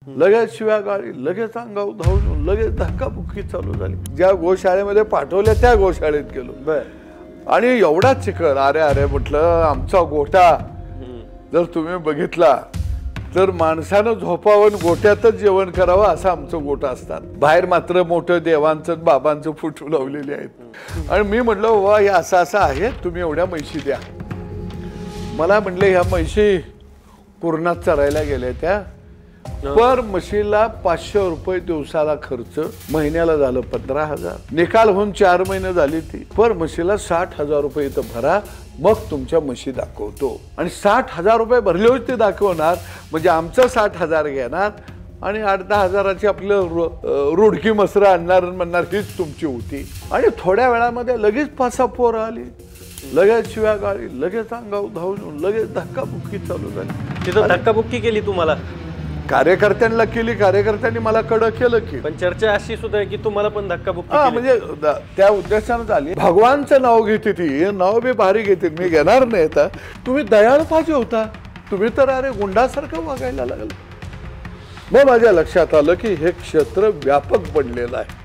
लगेच शिव्या गाळी, लगेच अंगावर धावून, लगेच धक्काबुक्की चालू झाली. ज्या गोशाळेमध्ये पाठवल्या त्या गोशाळेत गेलो. बर. आणि एवढा चिखल. अरे अरे म्हटलं आमचा गोठा जर तुम्ही बघितला तर माणसानं झोपावून गोठ्यातच जेवण करावं असं आमचं गोठा असतात. बाहेर मात्र मोठं देवांचं बाबांचं फोटो लावलेले आहेत. आणि मी म्हटलं वा हे असं असं आहे, तुम्ही एवढ्या म्हशी द्या. मला म्हटले ह्या म्हशी पूर्णात चरायला गेल्या त्या. पर म्हशीला 500 रुपये दिवसाला खर्च, महिन्याला झालं 15,000. निकाल होऊन 4 महिने झाली ती. पर म्हशीला 60,000 रुपये इथं भरा, मग तुमच्या म्हशी दाखवतो. आणि 60,000 रुपये भरले होते दाखवणार म्हणजे आमचं 60,000 घेणार आणि 8-10 हजाराची आपलं रुडकी मसरं आणणार म्हणणार हीच तुमची होती. आणि थोड्या वेळामध्ये लगेच 5-6 पोरं आली, लगेच शिव्या गाळी, लगेच अंगावर धावून, लगेच धक्काबुक्की चालू झाली. तिथं धक्काबुक्की केली तुम्हाला? कार्यकर्त्यांना केली, कार्यकर्त्यांनी मला कडक केलं की. पण चर्चा अशी सुद्धा आहे की तुम्हाला पण धक्काबुक्की केली. म्हणजे त्या उद्देशानं झाली. भगवानचं नाव घेते ती, नाव बी भारी घेते, मी घेणार नाही. आता तुम्ही दयाळ पाहिजे होता, तुम्ही तर अरे गुंडासारखं वागायला लागलं. मग माझ्या लक्षात आलं की हे क्षेत्र व्यापक बनलेलं आहे.